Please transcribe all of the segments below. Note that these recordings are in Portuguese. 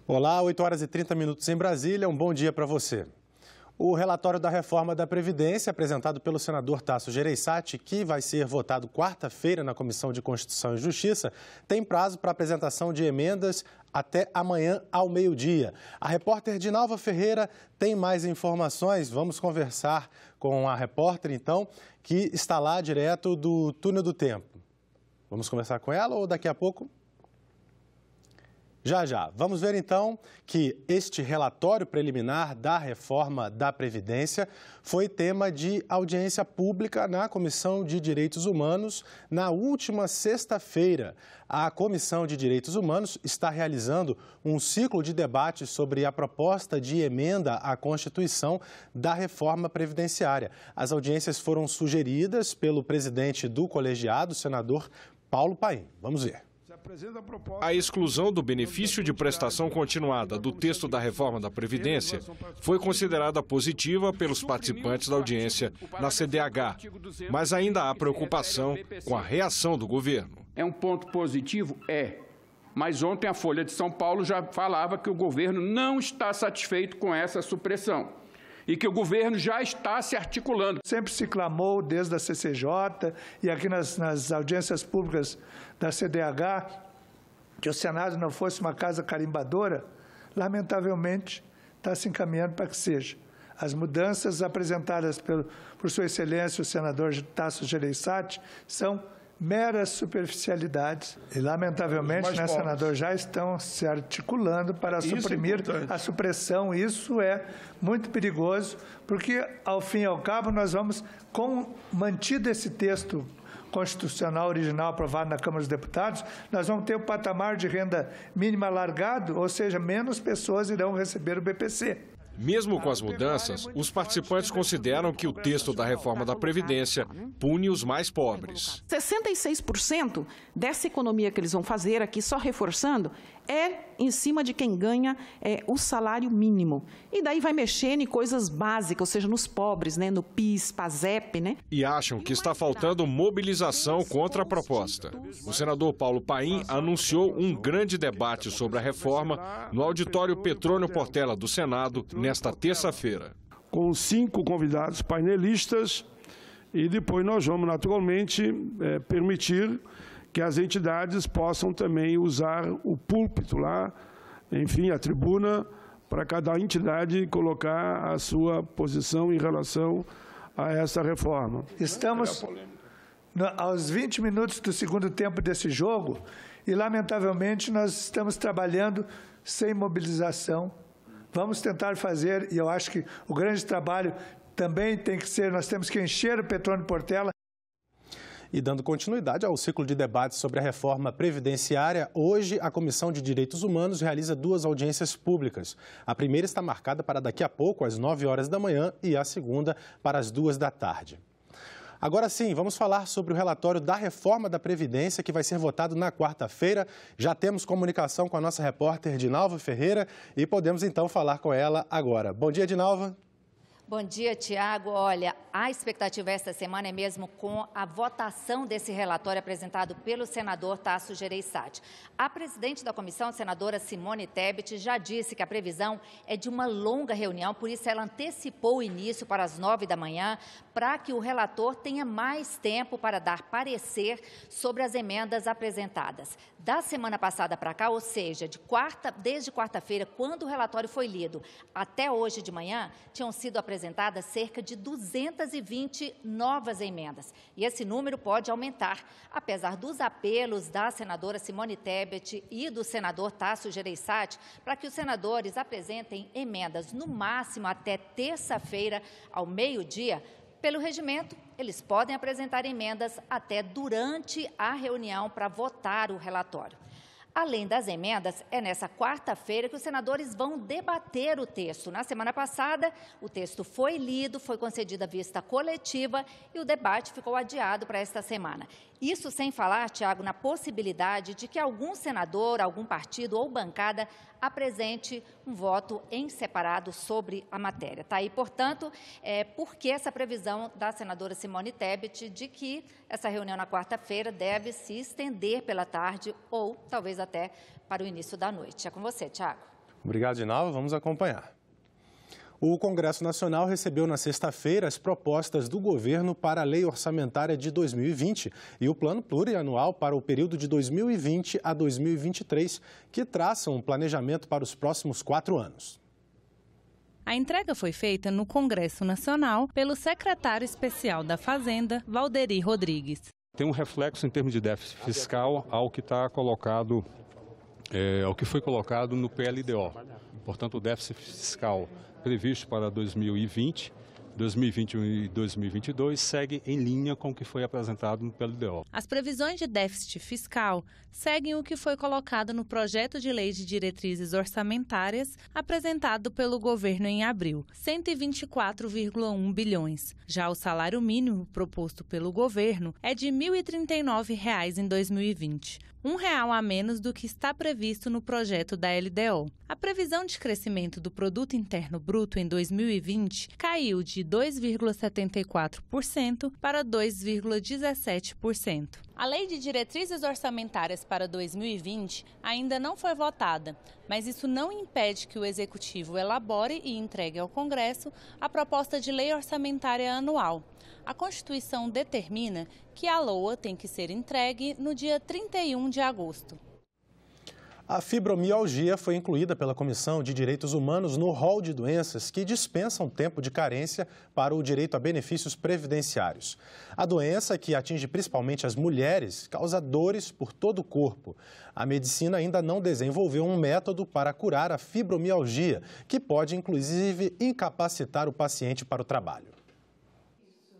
Olá, 8 horas e 30 minutos em Brasília, um bom dia para você. O relatório da reforma da Previdência, apresentado pelo senador Tasso Gereissati, que vai ser votado quarta-feira na Comissão de Constituição e Justiça, tem prazo para apresentação de emendas até amanhã ao meio-dia. A repórter Dinalva Ferreira tem mais informações. Vamos conversar com a repórter, então, que está lá direto do Túnel do Tempo. Vamos conversar com ela ou daqui a pouco? Já. Vamos ver, então, que este relatório preliminar da reforma da Previdência foi tema de audiência pública na Comissão de Direitos Humanos na última sexta-feira. A Comissão de Direitos Humanos está realizando um ciclo de debate sobre a proposta de emenda à Constituição da reforma previdenciária. As audiências foram sugeridas pelo presidente do colegiado, senador Paulo Paim. Vamos ver. A exclusão do benefício de prestação continuada do texto da reforma da Previdência foi considerada positiva pelos participantes da audiência na CDH, mas ainda há preocupação com a reação do governo. É um ponto positivo? É. Mas ontem a Folha de São Paulo já falava que o governo não está satisfeito com essa supressão e que o governo já está se articulando. Sempre se clamou desde a CCJ e aqui nas audiências públicas da CDH que o Senado não fosse uma casa carimbadora. Lamentavelmente, está se encaminhando para que seja. As mudanças apresentadas por Sua Excelência, o senador Tasso Gereissati, são meras superficialidades. E, lamentavelmente, né, senador, já estão se articulando para suprimir a supressão. Isso é muito perigoso, porque, ao fim e ao cabo, nós vamos, mantido esse texto constitucional original aprovado na Câmara dos Deputados, nós vamos ter o patamar de renda mínima alargado, ou seja, menos pessoas irão receber o BPC. Mesmo com as mudanças, os participantes consideram que o texto da reforma da Previdência pune os mais pobres. 66% dessa economia que eles vão fazer aqui, só reforçando, é em cima de quem ganha o salário mínimo. E daí vai mexendo em coisas básicas, ou seja, nos pobres, né, no PIS, PASEP, né? E acham que está faltando mobilização contra a proposta. O senador Paulo Paim anunciou um grande debate sobre a reforma no auditório Petrônio Portela do Senado nesta terça-feira. Com 5 convidados painelistas e depois nós vamos naturalmente permitir que as entidades possam também usar o púlpito lá, enfim, a tribuna, para cada entidade colocar a sua posição em relação a essa reforma. Estamos aos 20 minutos do segundo tempo desse jogo e, lamentavelmente, nós estamos trabalhando sem mobilização. Vamos tentar fazer, e eu acho que o grande trabalho também tem que ser, nós temos que encher o Petrônio Portela. E dando continuidade ao ciclo de debates sobre a reforma previdenciária, hoje a Comissão de Direitos Humanos realiza 2 audiências públicas. A primeira está marcada para daqui a pouco, às 9 horas da manhã, e a segunda para as 2 da tarde. Agora sim, vamos falar sobre o relatório da reforma da Previdência, que vai ser votado na quarta-feira. Já temos comunicação com a nossa repórter Dinalva Ferreira e podemos então falar com ela agora. Bom dia, Dinalva. Bom dia, Tiago. Olha, a expectativa esta semana é mesmo com a votação desse relatório apresentado pelo senador Tasso Gereissati. A presidente da comissão, a senadora Simone Tebet, já disse que a previsão é de uma longa reunião, por isso ela antecipou o início para as 9 da manhã, para que o relator tenha mais tempo para dar parecer sobre as emendas apresentadas. Da semana passada para cá, ou seja, desde quarta-feira, quando o relatório foi lido, até hoje de manhã, tinham sido apresentadas cerca de 220 novas emendas. E esse número pode aumentar, apesar dos apelos da senadora Simone Tebet e do senador Tasso Gereissati para que os senadores apresentem emendas no máximo até terça-feira ao meio-dia. Pelo regimento, eles podem apresentar emendas até durante a reunião para votar o relatório. Além das emendas, é nessa quarta-feira que os senadores vão debater o texto. Na semana passada, o texto foi lido, foi concedida vista coletiva e o debate ficou adiado para esta semana. Isso sem falar, Tiago, na possibilidade de que algum senador, algum partido ou bancada apresente um voto em separado sobre a matéria. Está aí, portanto, por que essa previsão da senadora Simone Tebet de que essa reunião na quarta-feira deve se estender pela tarde ou talvez até para o início da noite. É com você, Tiago. Obrigado, Dinalva. Vamos acompanhar. O Congresso Nacional recebeu na sexta-feira as propostas do governo para a Lei Orçamentária de 2020 e o Plano Plurianual para o período de 2020 a 2023, que traçam um planejamento para os próximos 4 anos. A entrega foi feita no Congresso Nacional pelo secretário especial da Fazenda, Valderi Rodrigues. Tem um reflexo em termos de déficit fiscal ao que está colocado, ao que foi colocado no PLDO. Portanto, o déficit fiscal previsto para 2020, 2021 e 2022 segue em linha com o que foi apresentado no PLDO. As previsões de déficit fiscal seguem o que foi colocado no projeto de lei de diretrizes orçamentárias apresentado pelo governo em abril, 124,1 bilhões. Já o salário mínimo proposto pelo governo é de R$ 1.039 em 2020. R$1 a menos do que está previsto no projeto da LDO. A previsão de crescimento do Produto Interno Bruto em 2020 caiu de 2,74% para 2,17%. A Lei de Diretrizes Orçamentárias para 2020 ainda não foi votada, mas isso não impede que o Executivo elabore e entregue ao Congresso a proposta de lei orçamentária anual. A Constituição determina que a LOA tem que ser entregue no dia 31 de agosto. A fibromialgia foi incluída pela Comissão de Direitos Humanos no rol de doenças que dispensam tempo de carência para o direito a benefícios previdenciários. A doença, que atinge principalmente as mulheres, causa dores por todo o corpo. A medicina ainda não desenvolveu um método para curar a fibromialgia, que pode inclusive incapacitar o paciente para o trabalho.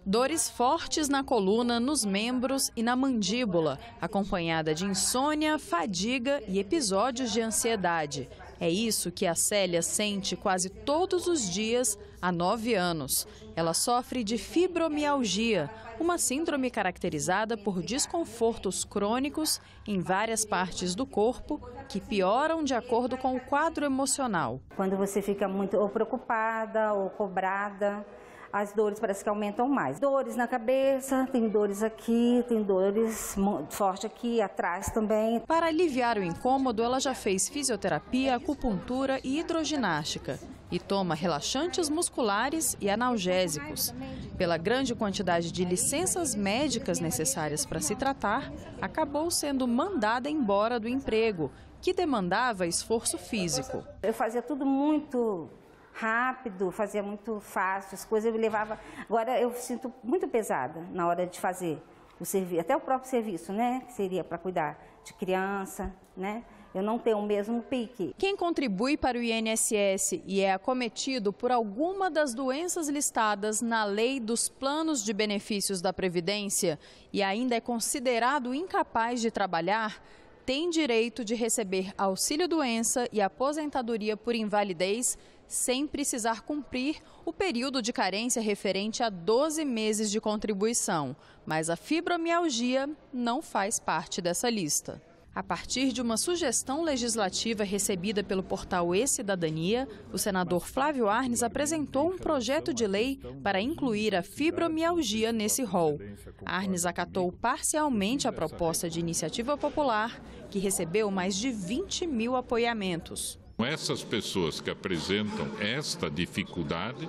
Dores fortes na coluna, nos membros e na mandíbula, acompanhada de insônia, fadiga e episódios de ansiedade. É isso que a Célia sente quase todos os dias há 9 anos. Ela sofre de fibromialgia, uma síndrome caracterizada por desconfortos crônicos em várias partes do corpo que pioram de acordo com o quadro emocional. Quando você fica muito ou preocupada ou cobrada, as dores parece que aumentam mais. Dores na cabeça, tem dores aqui, tem dores forte aqui, atrás também. Para aliviar o incômodo, ela já fez fisioterapia, acupuntura e hidroginástica. E toma relaxantes musculares e analgésicos. Pela grande quantidade de licenças médicas necessárias para se tratar, acabou sendo mandada embora do emprego, que demandava esforço físico. Eu fazia tudo muito rápido, fazia muito fácil, as coisas eu me levava. Agora eu sinto muito pesada na hora de fazer o serviço, até o próprio serviço, né? Que seria para cuidar de criança, né? Eu não tenho o mesmo pique. Quem contribui para o INSS e é acometido por alguma das doenças listadas na Lei dos Planos de Benefícios da Previdência e ainda é considerado incapaz de trabalhar, tem direito de receber auxílio-doença e aposentadoria por invalidez sem precisar cumprir o período de carência referente a 12 meses de contribuição. Mas a fibromialgia não faz parte dessa lista. A partir de uma sugestão legislativa recebida pelo portal E-Cidadania, o senador Flávio Arnes apresentou um projeto de lei para incluir a fibromialgia nesse rol. Arnes acatou parcialmente a proposta de iniciativa popular, que recebeu mais de 20 mil apoiamentos. Essas pessoas que apresentam esta dificuldade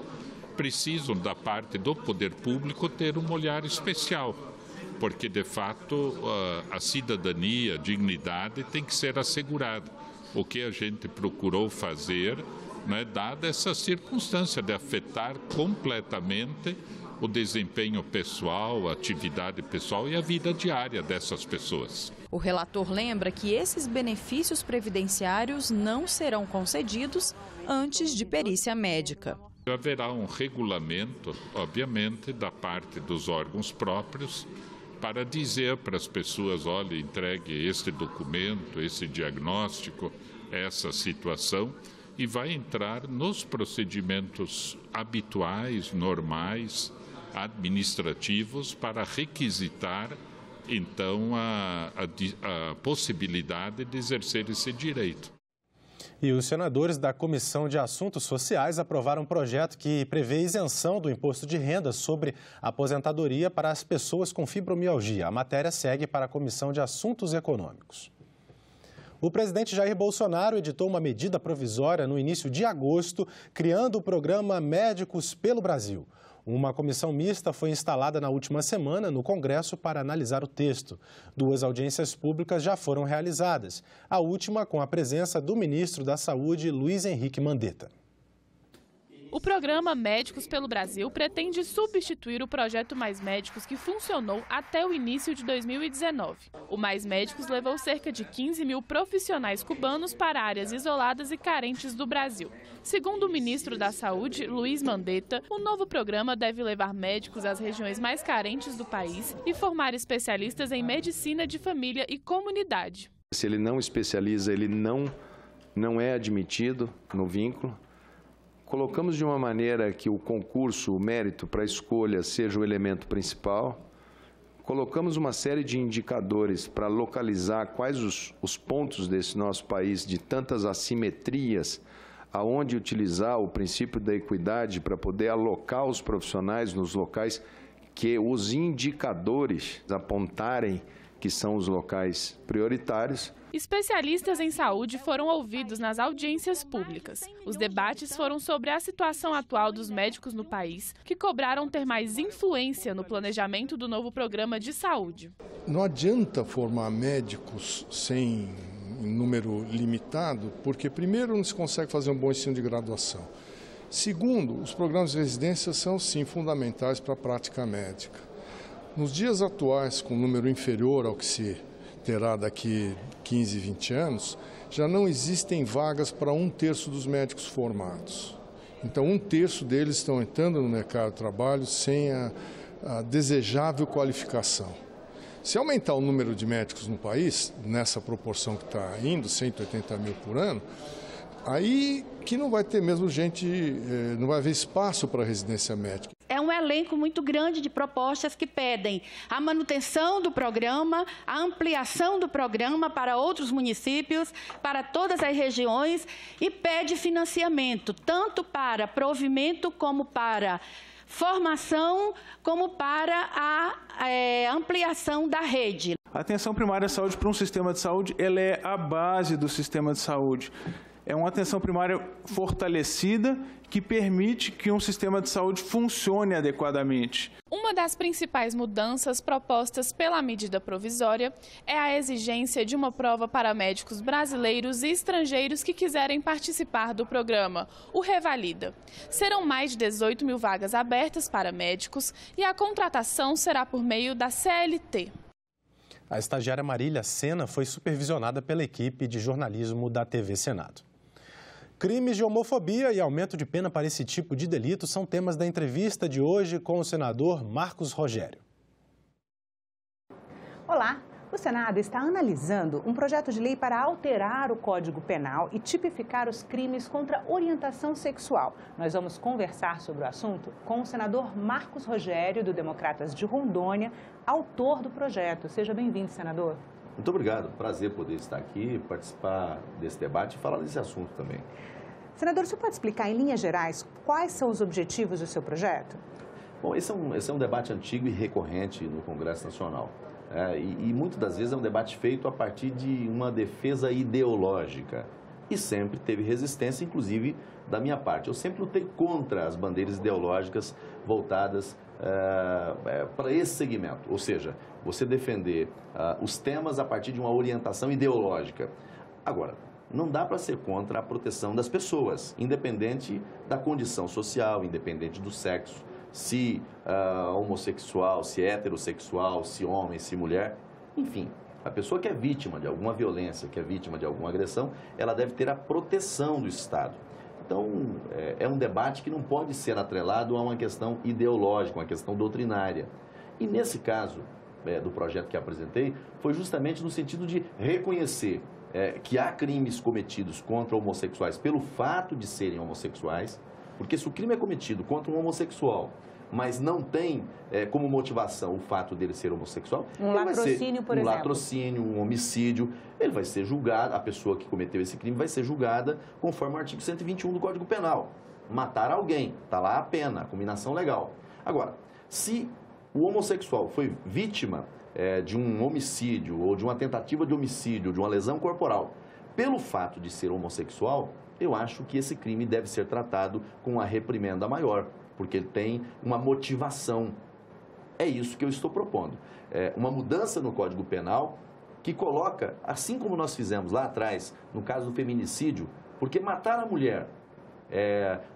precisam, da parte do poder público, ter um olhar especial, porque, de fato, a cidadania, a dignidade tem que ser assegurada. O que a gente procurou fazer, né, dada essa circunstância de afetar completamente o desempenho pessoal, a atividade pessoal e a vida diária dessas pessoas. O relator lembra que esses benefícios previdenciários não serão concedidos antes de perícia médica. Haverá um regulamento, obviamente, da parte dos órgãos próprios para dizer para as pessoas, olha, entregue este documento, esse diagnóstico, essa situação, e vai entrar nos procedimentos habituais, normais, administrativos, para requisitar, então, a possibilidade de exercer esse direito. E os senadores da Comissão de Assuntos Sociais aprovaram um projeto que prevê isenção do imposto de renda sobre aposentadoria para as pessoas com fibromialgia. A matéria segue para a Comissão de Assuntos Econômicos. O presidente Jair Bolsonaro editou uma medida provisória no início de agosto, criando o programa Médicos pelo Brasil. Uma comissão mista foi instalada na última semana no Congresso para analisar o texto. 2 audiências públicas já foram realizadas, a última com a presença do ministro da Saúde, Luiz Henrique Mandetta. O programa Médicos pelo Brasil pretende substituir o projeto Mais Médicos, que funcionou até o início de 2019. O Mais Médicos levou cerca de 15 mil profissionais cubanos para áreas isoladas e carentes do Brasil. Segundo o ministro da Saúde, Luiz Mandetta, o novo programa deve levar médicos às regiões mais carentes do país e formar especialistas em medicina de família e comunidade. Se ele não especializa, ele não é admitido no vínculo. Colocamos de uma maneira que o concurso, o mérito para a escolha seja o elemento principal. Colocamos uma série de indicadores para localizar quais os pontos desse nosso país de tantas assimetrias, aonde utilizar o princípio da equidade para poder alocar os profissionais nos locais que os indicadores apontarem que são os locais prioritários. Especialistas em saúde foram ouvidos nas audiências públicas. Os debates foram sobre a situação atual dos médicos no país, que cobraram ter mais influência no planejamento do novo programa de saúde. Não adianta formar médicos sem número limitado, porque primeiro não se consegue fazer um bom ensino de graduação. Segundo, os programas de residência são sim fundamentais para a prática médica. Nos dias atuais, com um número inferior ao que se terá daqui 15, 20 anos, já não existem vagas para 1/3 dos médicos formados. Então, 1/3 deles estão entrando no mercado de trabalho sem a desejável qualificação. Se aumentar o número de médicos no país, nessa proporção que está indo, 180 mil por ano, aí que não vai ter mesmo gente, não vai haver espaço para residência médica. É um elenco muito grande de propostas que pedem a manutenção do programa, a ampliação do programa para outros municípios, para todas as regiões e pede financiamento, tanto para provimento como para formação, como para a ampliação da rede. A atenção primária à saúde para um sistema de saúde, ela é a base do sistema de saúde. É uma atenção primária fortalecida que permite que um sistema de saúde funcione adequadamente. Uma das principais mudanças propostas pela medida provisória é a exigência de uma prova para médicos brasileiros e estrangeiros que quiserem participar do programa, o Revalida. Serão mais de 18 mil vagas abertas para médicos e a contratação será por meio da CLT. A estagiária Marília Sena foi supervisionada pela equipe de jornalismo da TV Senado. Crimes de homofobia e aumento de pena para esse tipo de delito são temas da entrevista de hoje com o senador Marcos Rogério. Olá, o Senado está analisando um projeto de lei para alterar o Código Penal e tipificar os crimes contra orientação sexual. Nós vamos conversar sobre o assunto com o senador Marcos Rogério, do Democratas de Rondônia, autor do projeto. Seja bem-vindo, senador. Muito obrigado. Prazer poder estar aqui, participar desse debate e falar desse assunto também. Senador, você pode explicar em linhas gerais quais são os objetivos do seu projeto? Bom, esse é um debate antigo e recorrente no Congresso Nacional. E muitas das vezes é um debate feito a partir de uma defesa ideológica. E sempre teve resistência, inclusive da minha parte. Eu sempre lutei contra as bandeiras ideológicas voltadas para esse segmento. Ou seja, você defender os temas a partir de uma orientação ideológica. Agora, não dá para ser contra a proteção das pessoas, independente da condição social, independente do sexo, se homossexual, se heterossexual, se homem, se mulher, enfim. A pessoa que é vítima de alguma violência, que é vítima de alguma agressão, ela deve ter a proteção do Estado. Então, é um debate que não pode ser atrelado a uma questão ideológica, uma questão doutrinária. E nesse caso do projeto que apresentei, foi justamente no sentido de reconhecer que há crimes cometidos contra homossexuais pelo fato de serem homossexuais, porque se o crime é cometido contra um homossexual, mas não tem como motivação o fato dele ser homossexual, um latrocínio, por exemplo. Um latrocínio, um homicídio, ele vai ser julgado, a pessoa que cometeu esse crime vai ser julgada conforme o artigo 121 do Código Penal. Matar alguém, está lá a pena, a combinação legal. Agora, se o homossexual foi vítima de um homicídio ou de uma tentativa de homicídio, de uma lesão corporal, Pelo fato de ser homossexual, eu acho que esse crime deve ser tratado com uma reprimenda maior, porque ele tem uma motivação. É isso que eu estou propondo. É uma mudança no Código Penal que coloca, assim como nós fizemos lá atrás, no caso do feminicídio, porque matar a mulher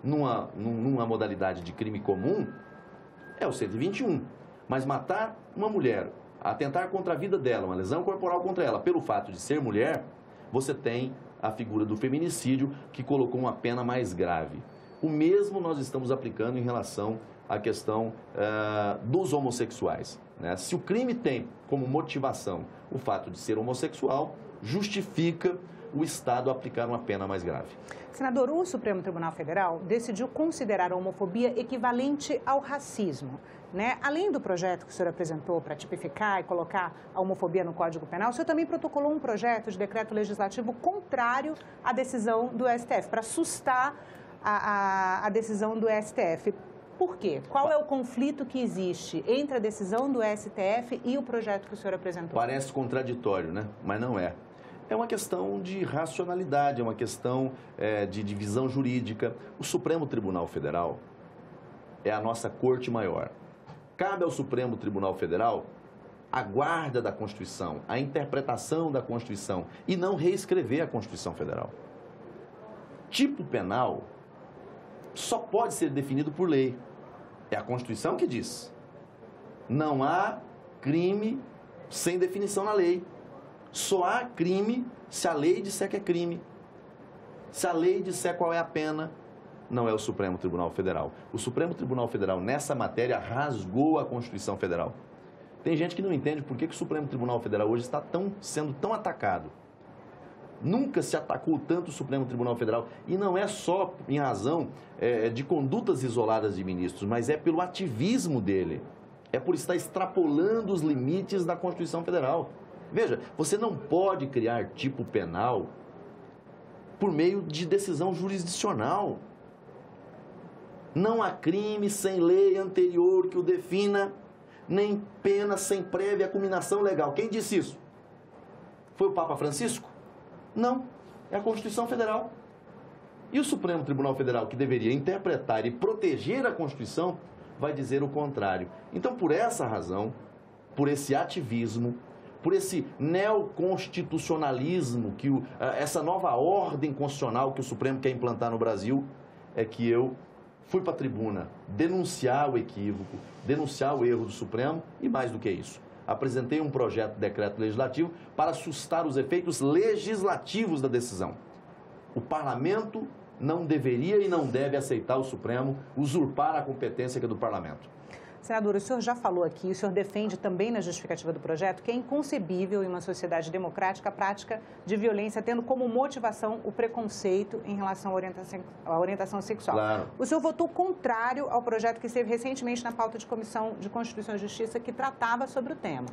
numa modalidade de crime comum é o 121. Mas matar uma mulher, atentar contra a vida dela, uma lesão corporal contra ela, pelo fato de ser mulher, você tem a figura do feminicídio, que colocou uma pena mais grave. O mesmo nós estamos aplicando em relação à questão dos homossexuais, né? Se o crime tem como motivação o fato de ser homossexual, justifica o Estado aplicar uma pena mais grave. Senador, o Supremo Tribunal Federal decidiu considerar a homofobia equivalente ao racismo, né? Além do projeto que o senhor apresentou para tipificar e colocar a homofobia no Código Penal, o senhor também protocolou um projeto de decreto legislativo contrário à decisão do STF, para sustar a decisão do STF. Por quê? Qual é o conflito que existe entre a decisão do STF e o projeto que o senhor apresentou? Parece contraditório, né? Mas não é. É uma questão de racionalidade, é uma questão de divisão jurídica. O Supremo Tribunal Federal é a nossa corte maior. Cabe ao Supremo Tribunal Federal a guarda da Constituição, a interpretação da Constituição e não reescrever a Constituição Federal. Tipo penal só pode ser definido por lei. É a Constituição que diz. Não há crime sem definição na lei. Só há crime se a lei disser que é crime. Se a lei disser qual é a pena, não é o Supremo Tribunal Federal. O Supremo Tribunal Federal, nessa matéria, rasgou a Constituição Federal. Tem gente que não entende por que o Supremo Tribunal Federal hoje está sendo tão atacado. Nunca se atacou tanto o Supremo Tribunal Federal. E não é só em razão de condutas isoladas de ministros, mas é pelo ativismo dele. É por estar extrapolando os limites da Constituição Federal. Veja, você não pode criar tipo penal por meio de decisão jurisdicional. Não há crime sem lei anterior que o defina, nem pena sem prévia culminação legal. Quem disse isso? Foi o Papa Francisco? Não, é a Constituição Federal. E o Supremo Tribunal Federal, que deveria interpretar e proteger a Constituição, vai dizer o contrário. Então, por essa razão, por esse ativismo, por esse neoconstitucionalismo, essa nova ordem constitucional que o Supremo quer implantar no Brasil, é que eu fui para a tribuna denunciar o equívoco, denunciar o erro do Supremo e, mais do que isso, apresentei um projeto de decreto legislativo para sustar os efeitos legislativos da decisão. O Parlamento não deveria e não deve aceitar o Supremo usurpar a competência que é do Parlamento. Senador, o senhor já falou aqui, o senhor defende também na justificativa do projeto que é inconcebível em uma sociedade democrática a prática de violência tendo como motivação o preconceito em relação à orientação sexual. Claro. O senhor votou contrário ao projeto que esteve recentemente na pauta de Comissão de Constituição e Justiça que tratava sobre o tema.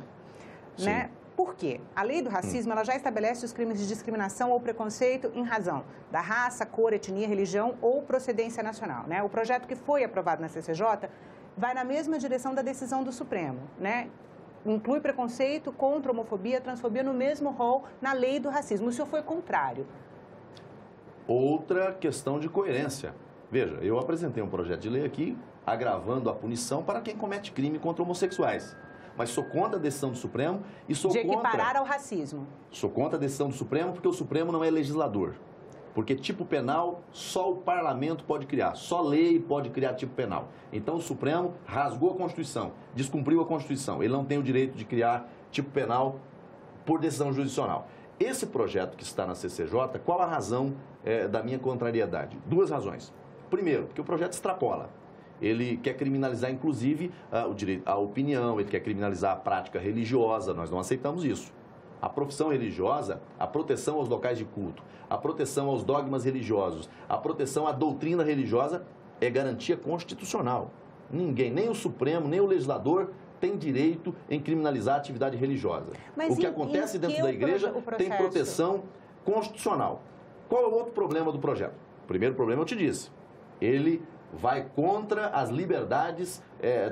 Né? Por quê? A lei do racismo ela já estabelece os crimes de discriminação ou preconceito em razão da raça, cor, etnia, religião ou procedência nacional. Né? O projeto que foi aprovado na CCJ vai na mesma direção da decisão do Supremo, né? Inclui preconceito contra homofobia, transfobia no mesmo rol na lei do racismo. O senhor foi contrário. Outra questão de coerência. Veja, eu apresentei um projeto de lei aqui agravando a punição para quem comete crime contra homossexuais. Mas sou contra a decisão do Supremo e sou contra... De equiparar ao racismo. Sou contra a decisão do Supremo porque o Supremo não é legislador. Porque tipo penal só o parlamento pode criar, só lei pode criar tipo penal. Então o Supremo rasgou a Constituição, descumpriu a Constituição. Ele não tem o direito de criar tipo penal por decisão jurisdicional. Esse projeto que está na CCJ, qual a razão da minha contrariedade? Duas razões. Primeiro, porque o projeto extrapola. Ele quer criminalizar, inclusive, o direito à opinião, ele quer criminalizar a prática religiosa, nós não aceitamos isso. A profissão religiosa, a proteção aos locais de culto, a proteção aos dogmas religiosos, a proteção à doutrina religiosa é garantia constitucional. Ninguém, nem o Supremo, nem o legislador, tem direito em criminalizar a atividade religiosa. Mas o que acontece dentro da igreja tem proteção constitucional. Qual é o outro problema do projeto? O primeiro problema eu te disse. Ele vai contra as liberdades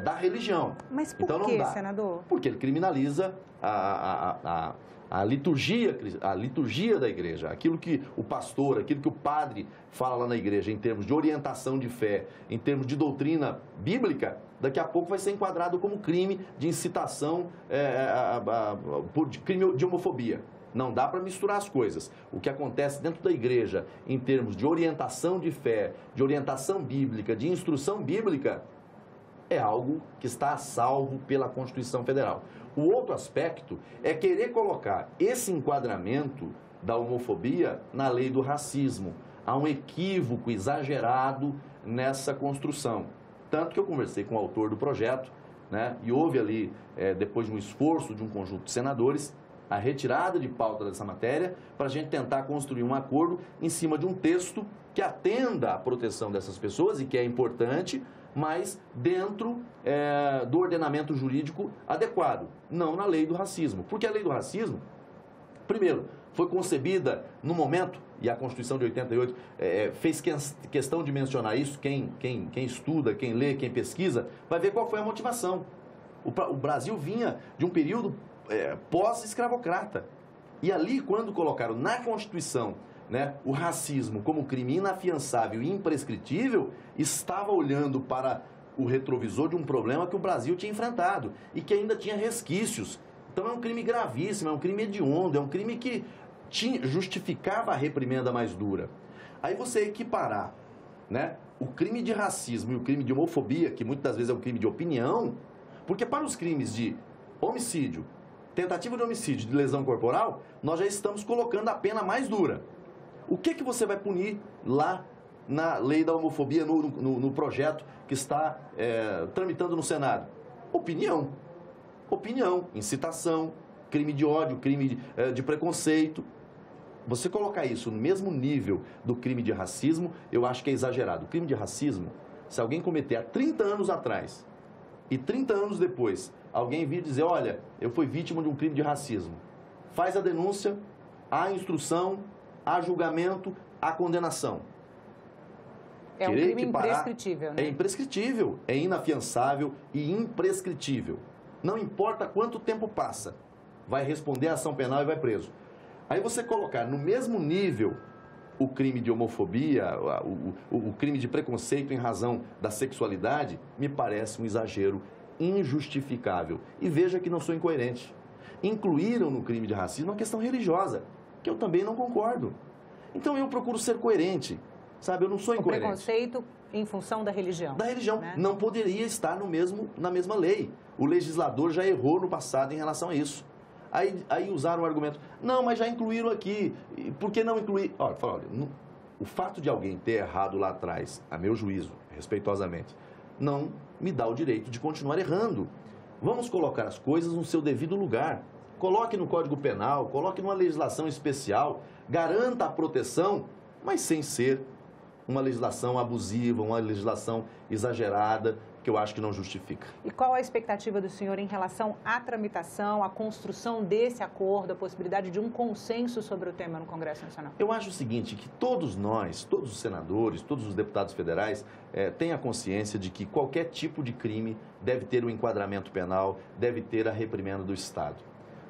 da religião. Mas por então, não quê, dá. senador? Porque ele criminaliza a liturgia da igreja, aquilo que o pastor, aquilo que o padre fala lá na igreja em termos de orientação de fé, em termos de doutrina bíblica, daqui a pouco vai ser enquadrado como crime de incitação, por crime de homofobia. Não dá para misturar as coisas. O que acontece dentro da igreja em termos de orientação de fé, de orientação bíblica, de instrução bíblica, é algo que está a salvo pela Constituição Federal. O outro aspecto é querer colocar esse enquadramento da homofobia na lei do racismo. Há um equívoco exagerado nessa construção. Tanto que eu conversei com o autor do projeto, né, e houve ali, depois de um esforço de um conjunto de senadores, a retirada de pauta dessa matéria para a gente tentar construir um acordo em cima de um texto que atenda à proteção dessas pessoas e que é importante, mas dentro do ordenamento jurídico adequado, não na lei do racismo. Porque a lei do racismo, primeiro, foi concebida no momento, e a Constituição de 88 fez questão de mencionar isso, quem estuda, quem lê, quem pesquisa, vai ver qual foi a motivação. O Brasil vinha de um período pós-escravocrata. E ali, quando colocaram na Constituição, né, o racismo como crime inafiançável e imprescritível, estava olhando para o retrovisor de um problema que o Brasil tinha enfrentado e que ainda tinha resquícios. Então é um crime gravíssimo, é um crime hediondo, é um crime que justificava a reprimenda mais dura. Aí você equiparar, né, o crime de racismo e o crime de homofobia, que muitas vezes é um crime de opinião, porque para os crimes de homicídio, tentativa de homicídio, de lesão corporal, nós já estamos colocando a pena mais dura. O que você vai punir lá na lei da homofobia, no projeto que está tramitando no Senado? Opinião. Opinião, incitação, crime de ódio, crime de preconceito. Você colocar isso no mesmo nível do crime de racismo, eu acho que é exagerado. O crime de racismo, se alguém cometer há 30 anos atrás e 30 anos depois, alguém vir dizer, olha, eu fui vítima de um crime de racismo, faz a denúncia, há instrução, há julgamento, há condenação. É um crime imprescritível, né? É imprescritível, é inafiançável e imprescritível. Não importa quanto tempo passa, vai responder a ação penal e vai preso. Aí você colocar no mesmo nível o crime de homofobia, o crime de preconceito em razão da sexualidade, me parece um exagero injustificável. E veja que não sou incoerente. Incluíram no crime de racismo a questão religiosa, que eu também não concordo. Então eu procuro ser coerente, sabe? Eu não sou incoerente. O preconceito em função da religião. Da religião. Né? Não poderia estar na mesma lei. O legislador já errou no passado em relação a isso. Aí usaram o argumento, não, mas já incluíram aqui, por que não incluir? Olha, o fato de alguém ter errado lá atrás, a meu juízo, respeitosamente, não me dá o direito de continuar errando. Vamos colocar as coisas no seu devido lugar. Coloque no Código Penal, coloque numa legislação especial, garanta a proteção, mas sem ser uma legislação abusiva, uma legislação exagerada, que eu acho que não justifica. E qual a expectativa do senhor em relação à tramitação, à construção desse acordo, a possibilidade de um consenso sobre o tema no Congresso Nacional? Eu acho o seguinte, que todos nós, todos os senadores, todos os deputados federais, têm a consciência de que qualquer tipo de crime deve ter um enquadramento penal, deve ter a reprimenda do Estado.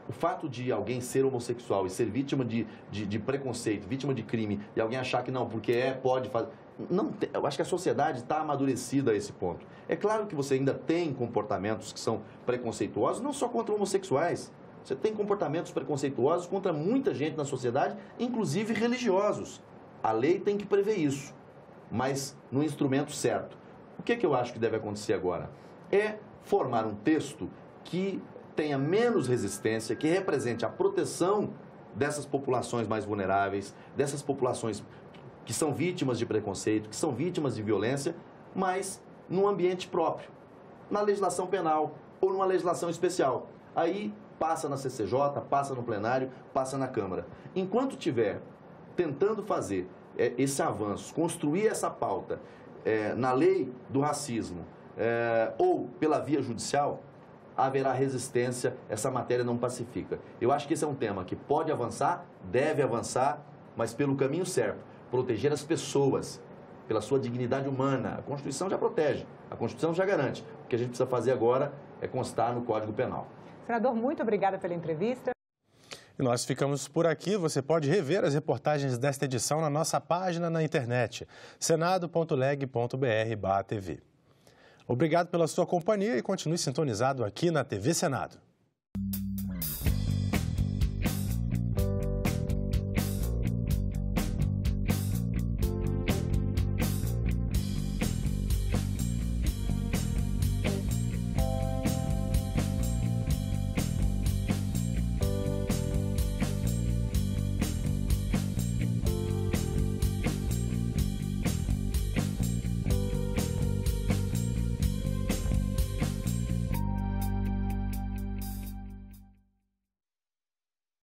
O fato de alguém ser homossexual e ser vítima de preconceito, vítima de crime, e alguém achar que não, porque pode fazer... Não, eu acho que a sociedade está amadurecida a esse ponto. É claro que você ainda tem comportamentos que são preconceituosos, não só contra homossexuais. Você tem comportamentos preconceituosos contra muita gente na sociedade, inclusive religiosos. A lei tem que prever isso, mas no instrumento certo. O que eu acho que deve acontecer agora? É formar um texto que tenha menos resistência, que represente a proteção dessas populações mais vulneráveis, dessas populações que são vítimas de preconceito, que são vítimas de violência, mas num ambiente próprio, na legislação penal ou numa legislação especial. Aí passa na CCJ, passa no plenário, passa na Câmara. Enquanto tiver tentando fazer esse avanço, construir essa pauta na lei do racismo ou pela via judicial, haverá resistência, essa matéria não pacifica. Eu acho que esse é um tema que pode avançar, deve avançar, mas pelo caminho certo. Proteger as pessoas pela sua dignidade humana. A Constituição já protege, a Constituição já garante. O que a gente precisa fazer agora é constar no Código Penal. Senador, muito obrigada pela entrevista. E nós ficamos por aqui. Você pode rever as reportagens desta edição na nossa página na internet, senado.leg.br/TV. Obrigado pela sua companhia e continue sintonizado aqui na TV Senado.